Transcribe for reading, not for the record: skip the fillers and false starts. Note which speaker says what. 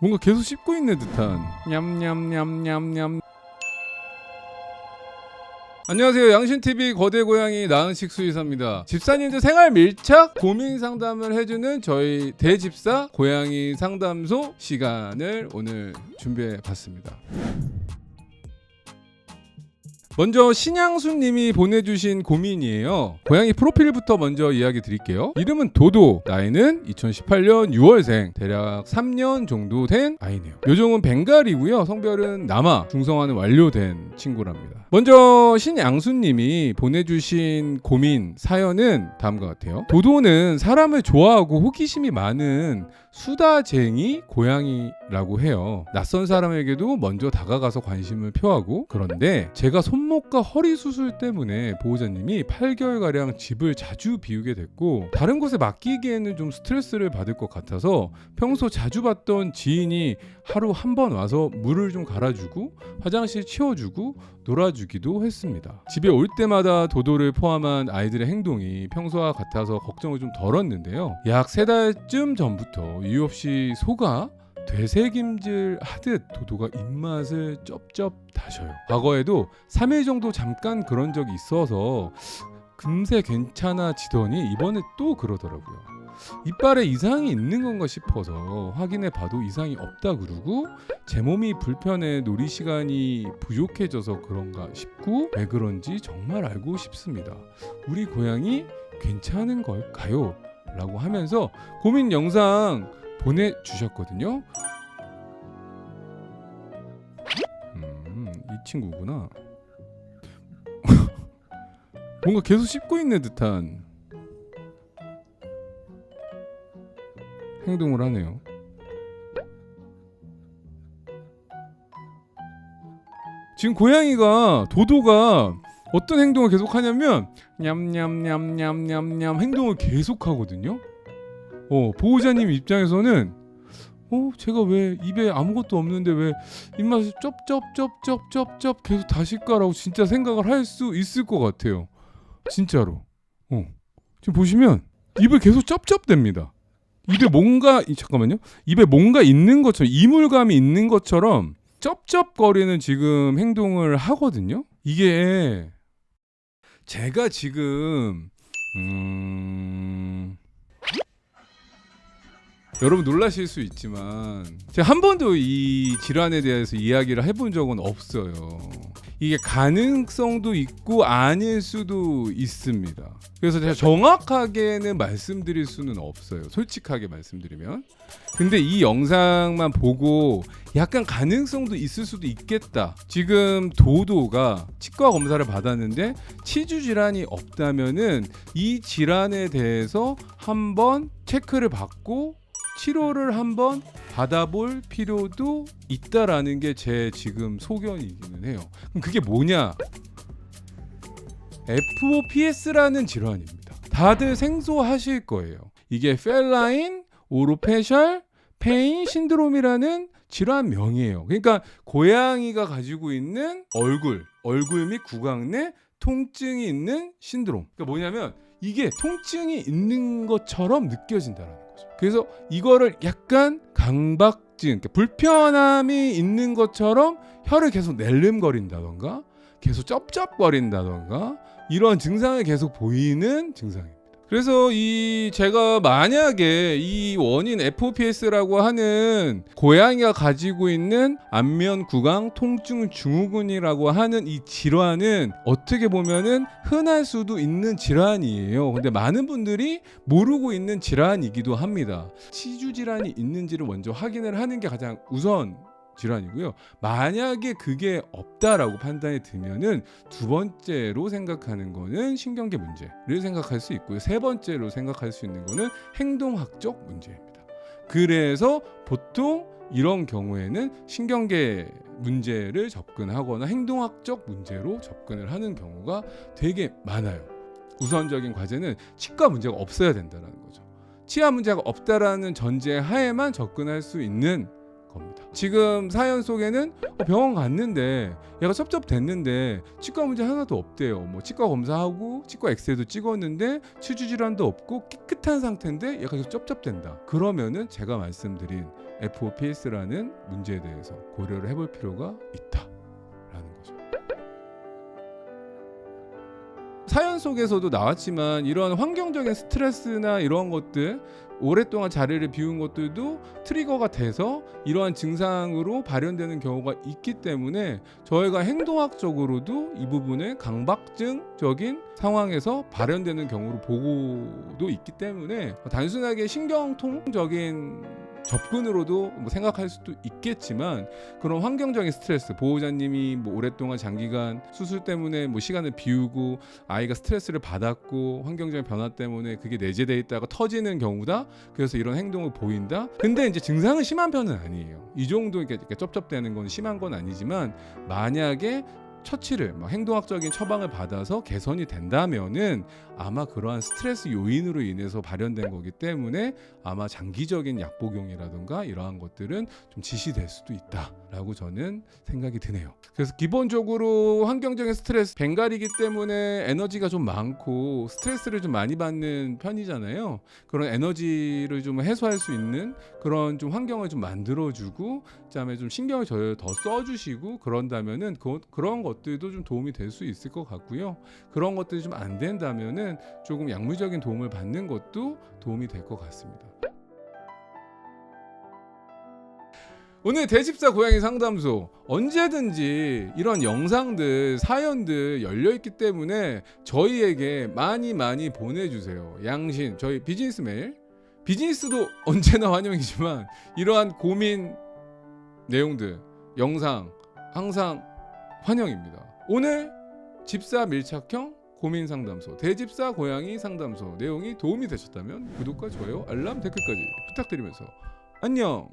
Speaker 1: 뭔가 계속 씹고 있는 듯한 냠냠냠냠냠. 안녕하세요. 양신TV 거대 고양이 나은식 수의사입니다. 집사님들 생활 밀착 고민 상담을 해주는 저희 대집사 고양이 상담소 시간을 오늘 준비해 봤습니다. 먼저 신양수님이 보내주신 고민이에요. 고양이 프로필부터 먼저 이야기 드릴게요. 이름은 도도, 나이는 2018년 6월생, 대략 3년 정도 된 아이네요. 요정은 벵갈이고요. 성별은 남아, 중성화는 완료된 친구랍니다. 먼저 신양수님이 보내주신 고민 사연은 다음과 같아요. 도도는 사람을 좋아하고 호기심이 많은 수다쟁이 고양이라고 해요. 낯선 사람에게도 먼저 다가가서 관심을 표하고, 그런데 제가 손목과 허리 수술 때문에 보호자님이 8개월가량 집을 자주 비우게 됐고, 다른 곳에 맡기기에는 좀 스트레스를 받을 것 같아서 평소 자주 봤던 지인이 하루 한 번 와서 물을 좀 갈아주고 화장실 치워주고 놀아주기도 했습니다. 집에 올 때마다 도도를 포함한 아이들의 행동이 평소와 같아서 걱정을 좀 덜었는데요. 약 3달쯤 전부터 이유 없이 소가 되새김질 하듯 도도가 입맛을 쩝쩝 다셔요. 과거에도 3일 정도 잠깐 그런 적이 있어서 금세 괜찮아지더니 이번에 또 그러더라고요. 이빨에 이상이 있는 건가 싶어서 확인해 봐도 이상이 없다 그러고, 제 몸이 불편해 놀이 시간이 부족해져서 그런가 싶고, 왜 그런지 정말 알고 싶습니다. 우리 고양이 괜찮은 걸까요? 라고 하면서 고민 영상 보내주셨거든요. 이 친구구나. 뭔가 계속 씹고 있는 듯한 행동을 하네요. 지금 고양이가, 도도가 어떤 행동을 계속 하냐면 냠냠냠냠냠냠 행동을 계속 하거든요. 보호자님 입장에서는 제가 왜 입에 아무것도 없는데 왜 입맛을 쩝쩝쩝쩝쩝쩝 계속 다실까라고 진짜 생각을 할 수 있을 것 같아요. 진짜로. 지금 보시면 입을 계속 쩝쩝댑니다. 입에 뭔가, 잠깐만요. 입에 뭔가 있는 것처럼, 이물감이 있는 것처럼 쩝쩝거리는 지금 행동을 하거든요. 이게 제가 지금 여러분 놀라실 수 있지만 제가 한 번도 이 질환에 대해서 이야기를 해본 적은 없어요. 이게 가능성도 있고 아닐 수도 있습니다. 그래서 제가 정확하게는 말씀드릴 수는 없어요. 솔직하게 말씀드리면. 근데 이 영상만 보고 약간 가능성도 있을 수도 있겠다. 지금 도도가 치과 검사를 받았는데 치주 질환이 없다면은 이 질환에 대해서 한번 체크를 받고 치료를 한번 받아볼 필요도 있다라는 게 제 지금 소견이기는 해요. 그럼 그게 뭐냐? FOPS라는 질환입니다. 다들 생소하실 거예요. 이게 펠라인 오로페셜 페인 신드롬이라는 질환명이에요. 그러니까 고양이가 가지고 있는 얼굴 및 구강 내 통증이 있는 신드롬. 그러니까 뭐냐면 이게 통증이 있는 것처럼 느껴진다는 거죠. 그래서 이거를 약간 강박증, 그러니까 불편함이 있는 것처럼 혀를 계속 낼름거린다던가 계속 쩝쩝거린다던가 이런 증상을 계속 보이는 증상입니다. 그래서 제가 만약에 이 원인 FOPS라고 하는 고양이가 가지고 있는 안면 구강 통증 증후군이라고 하는 이 질환은 어떻게 보면은 흔할 수도 있는 질환이에요. 근데 많은 분들이 모르고 있는 질환이기도 합니다. 치주 질환이 있는지를 먼저 확인을 하는 게 가장 우선 질환이고요. 만약에 그게 없다라고 판단이 들면은 두 번째로 생각하는 거는 신경계 문제를 생각할 수 있고요. 세 번째로 생각할 수 있는 거는 행동학적 문제입니다. 그래서 보통 이런 경우에는 신경계 문제를 접근하거나 행동학적 문제로 접근을 하는 경우가 되게 많아요. 우선적인 과제는 치과 문제가 없어야 된다는 거죠. 치아 문제가 없다라는 전제 하에만 접근할 수 있는 겁니다. 지금 사연 속에는 병원 갔는데 얘가 섭섭됐는데 치과 문제 하나도 없대요. 뭐 치과 검사하고 치과 엑스레이도 찍었는데 치주 질환도 없고 깨끗한 상태인데 얘가 계속 섭섭된다. 그러면은 제가 말씀드린 FOPS라는 문제에 대해서 고려를 해볼 필요가 있다라는 거죠. 사연 속에서도 나왔지만 이런 환경적인 스트레스나 이런 것들 오랫동안 자리를 비운 것들도 트리거가 돼서 이러한 증상으로 발현되는 경우가 있기 때문에 저희가 행동학적으로도 이 부분을 강박증적인 상황에서 발현되는 경우로 보고도 있기 때문에 단순하게 신경통적인 접근으로도 뭐 생각할 수도 있겠지만 그런 환경적인 스트레스, 보호자님이 뭐 오랫동안 장기간 수술 때문에 뭐 시간을 비우고 아이가 스트레스를 받았고 환경적인 변화 때문에 그게 내재돼 있다가 터지는 경우다. 그래서 이런 행동을 보인다. 근데 이제 증상은 심한 편은 아니에요. 이 정도 이렇게 쩝쩝대는 건 심한 건 아니지만 만약에 처치를 행동학적인 처방을 받아서 개선이 된다면은 아마 그러한 스트레스 요인으로 인해서 발현된 거기 때문에 아마 장기적인 약 복용이라든가 이러한 것들은 좀 지시될 수도 있다라고 저는 생각이 드네요. 그래서 기본적으로 환경적인 스트레스, 벵갈이기 때문에 에너지가 좀 많고 스트레스를 좀 많이 받는 편이잖아요. 그런 에너지를 좀 해소할 수 있는 그런 좀 환경을 좀 만들어주고 그다음에 좀 신경을 더 써주시고 그런다면은 그런 것들도 좀 도움이 될 수 있을 것 같고요. 그런 것들이 좀 안 된다면은 조금 약물적인 도움을 받는 것도 도움이 될 것 같습니다. 오늘 대집사 고양이 상담소 언제든지 이런 영상들, 사연들 열려있기 때문에 저희에게 많이 보내주세요. 양신, 저희 비즈니스 메일, 비즈니스도 언제나 환영이지만 이러한 고민 내용들, 영상 항상 환영입니다. 오늘 집사 밀착형 고민 상담소, 대집사 고양이 상담소 내용이 도움이 되셨다면 구독과 좋아요, 알람, 댓글까지 부탁드리면서 안녕!